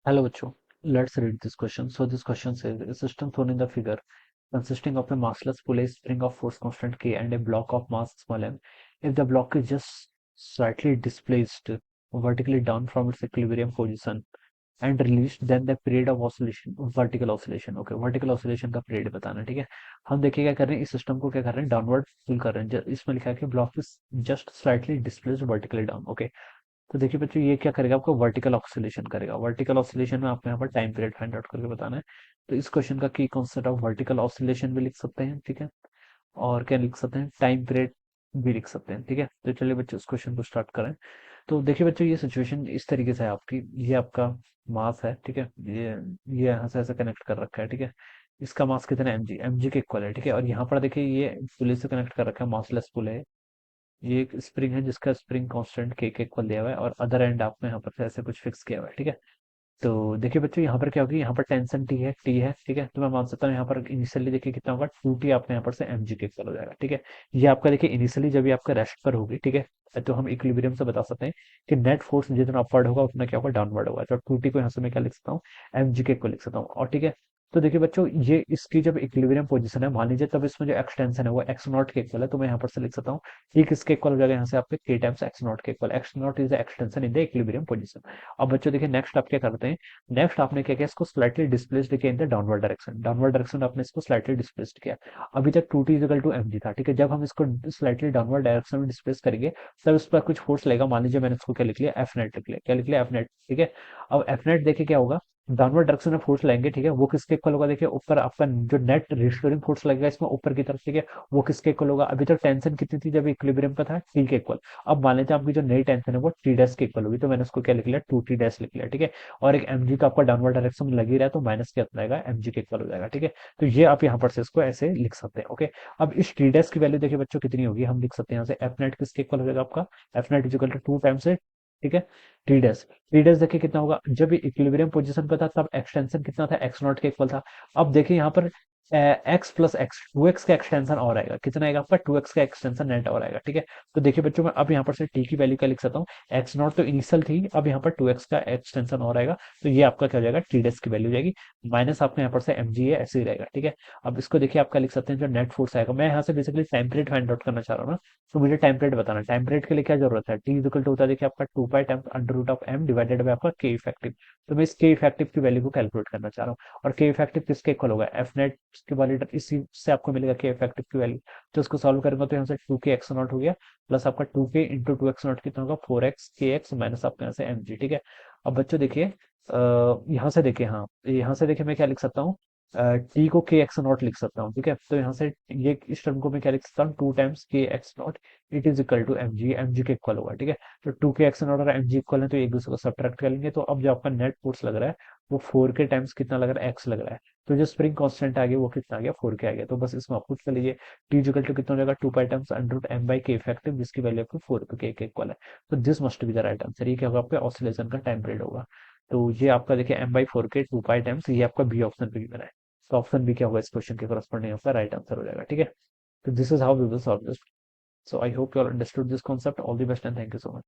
Hello, Bachcho. Let's read this question. So this question says a system shown in the figure consisting of a massless pulley spring of force constant K and a block of mass small m. If the block is just slightly displaced vertically down from its equilibrium position and released, then the period of oscillation vertical oscillation. Okay, vertical oscillation का period बताना है, ठीक है। हम देखिए क्या कर रहे हैं, इस सिस्टम को क्या कर रहे हैं, डाउनवर्ड पुल कर रहे हैं। इसमें लिखा है कि block is just slightly displaced vertically down. Okay, तो देखिए बच्चों ये क्या करेगा, आपको वर्टिकल ऑक्सीलेशन करेगा। वर्टिकल ऑक्सीलेशन में आपको यहाँ पर टाइम पीरियड फाइंड आउट करके बताना है। तो इस क्वेश्चन का की कॉन्सेप्ट ऑफ वर्टिकल ऑक्सीलेशन भी लिख सकते हैं, ठीक है। और क्या लिख सकते हैं, टाइम पीरियड भी लिख सकते हैं, ठीक है। तो चलिए बच्चों इस क्वेश्चन को स्टार्ट करें। तो देखिए बच्चों ये सिचुएशन इस तरीके से है आपकी। ये आपका मास है, ठीक है। ये यहाँ से ऐसे कनेक्ट कर रखा है, ठीक है। इसका मास कितना है, mg, mg के इक्वल है, ठीक है। और यहाँ पर देखिए ये पुली से कनेक्ट कर रखा है, मासलेस पुल है। ये एक स्प्रिंग है जिसका स्प्रिंग कांस्टेंट के इक्वल दिया हुआ है, और अदर एंड आपने यहाँ पर से ऐसे कुछ फिक्स किया हुआ है, ठीक है। तो देखिए बच्चों यहाँ पर क्या होगी, यहाँ पर टेंशन टी है, ठीक है। तो मैं मान सकता हूँ यहाँ पर इनिशियली देखिए कितना होगा, 2t आपने यहाँ पर से mg के इक्वल हो जाएगा, ठीक है। ये आपका देखिए इनिशियली जब ये आपका रेस्ट पर होगी, ठीक है, तो हम इक्विलिब्रियम से बता सकते हैं कि नेट फोर्स जितना अपवर्ड होगा उतना क्या होगा, डाउनवर्ड होगा। तो 2t को यहाँ से मैं क्या लिख सकता हूँ, mg के इक्वल लिख सकता हूँ, और ठीक है। तो देखिए बच्चों ये इसकी जब इक्विलिब्रियम पोजीशन है, मान लीजिए तब इसमें जो एक्सटेंशन है वो एक्स नॉट के इक्वल है, तो मैं यहाँ पर से लिख सकता हूँ टी किसके इक्वल हो जाएगा, यहाँ से आपके के टाइम्स एक्स नॉट के equal. X not is the extension in the equilibrium position. अब बच्चों देखिए नेक्स्ट आप क्या करते हैं, नेक्स्ट आपने क्या किया, इसको स्लाइटली डिस्प्लेस्ड किया in the downward direction. Downward direction आपने इसको स्लाइटली डिस्प्लेस्ड किया। अभी तक 2t इक्वल टू mg था, ठीक है। जब हम इसको स्लाइटली डाउनवर्ड डायरेक्शन में डिस्प्लेस करेंगे तब इस पर कुछ फोर्स लगेगा। मान लीजिए मैंने इसको क्या लिख लिया, एफ नेट लिख लिया। क्या लिख लिया, एफ नेट, ठीक है। अब एफ नेट देखिए क्या होगा, डाउनवर्ड डायरेक्शन में फोर्स लेंगे, ठीक है। वो किसके इक्वल होगा, देखिए ऊपर आपका जो नेट रिस्टोरिंग फोर्स लगेगा इसमें ऊपर की तरफ, ठीक है। वो किसके इक्वल होगा, अभी तक टेंशन कितनी थी जब इक्विलिब्रियम पे था, टी के इक्वल। अब मान लेते हैं आपकी जो नई टेंशन है वो टी डैश के इक्वल होगी, तो मैंने उसको क्या लिख लिया, 2t डैश लिख लिया, ठीक है। और एक mg का आपका डाउनवर्ड डायरेक्शन में लग ही रहा है, तो माइनस क्या आता है, mg के इक्वल हो जाएगा, ठीक है। तो ये आप यहाँ पर से इसको ऐसे लिख सकते हैं, ओके। अब इस टी डैश की वैल्यू देखिए बच्चों कितनी होगी, हम लिख सकते हैं यहाँ से एफ नेट किसके इक्वल हो जाएगा, आपका F net is equal to 2 times है, ठीक है, टी डैश। टी डैश देखिए कितना होगा, जब इक्विलिब्रियम पोजीशन पे था तब एक्सटेंशन कितना था, एक्स नॉट के इक्वल था। अब देखिए यहाँ पर एक्स प्लस एक्स, 2x का एक्सटेंशन और आएगा, कितना आएगा आपका, 2x का एक्सटेंशन नेट और आएगा, ठीक है। तो देखिए बच्चों मैं अब यहाँ पर से टी की वैल्यू क्या लिख सकता हूँ, एक्स नॉट तो इनिशियल थी, अब यहाँ पर 2x का एक्सटेंशन और आएगा, तो ये आपका क्या हो जाएगा, टी डैश की वैल्यू जाएगी। माइनस आपका यहाँ पर से एम जी है, ऐसे ही रहेगा, ठीक है। अब इसको देखिए आपका लिख सकते हैं जो नेट फोर्स आएगा। मैं यहाँ से basically time period find out करना चाह रहा हूँ ना, तो मुझे टाइम पीरियड बताना है। टाइम पीरियड के लिए क्या जरूरत है, टी इक्वल टू होता है देखिए आपका 2 pi times under root of M divided by आपका के इफेक्टिव। तो मैं इस के इफेक्टिव की वैल्यू को कैलकुलेट करना चाह रहा हूँ। और के इफेक्टिव किसके इक्वल होगा, एफ नेट की वैल्यू, इसी से आपको मिलेगा के इफेक्टिव की वैल्यू। तो इसको सॉल्व करेंगे तो यहाँ से 2 के एक्स नॉट हो गया, प्लस आपका 2 के इंटू 2 एक्स नॉट कितना होगा, 4x के एक्स माइनस आपके यहाँ से एम जी, ठीक है। अब बच्चों देखिए यहाँ से देखिए, हाँ यहाँ से देखिए मैं क्या लिख सकता हूँ, टी को के एक्स नॉट लिख सकता हूँ, ठीक है। तो यहाँ से ये इस टर्म को मैं क्या लिख सकता हूँ, 2 times K X naught, it is equal to M G के इक्वल होगा, ठीक है। तो 2 के एक्स नॉट और एम जी इक्वल है, तो एक दूसरे को सब्ट्रैक्ट कर लेंगे, तो अब जो आपका नेट फोर्स लग रहा है वो 4 के टाइम्स कितना लग रहा है, एक्स लग रहा है। तो जो स्प्रिंग कांस्टेंट आ गया वो कितना आ गया, 4 के आ गया। तो बस इसमें आप कुछ कर लीजिए, टी इक्वल टू कितना हो जाएगा, 2 pi times under root M by K effective, जिसकी वैल्यू आपको 4 के इक्वल है। तो this must be the right answer. ये क्या होगा, आपका ऑसिलेशन का टाइम पीरियड होगा। तो ये आपका देखिए एम बाई 4 के 2 पाई टाइम्स, ये आपका बी ऑप्शन पे गिवन है। तो ऑप्शन बी क्या होगा इस क्वेश्चन के करस्पॉन्डिंग आपका राइट आंसर हो जाएगा, ठीक है। तो this is how we will solve this. So I hope you all understood this concept. All the best and thank you so much.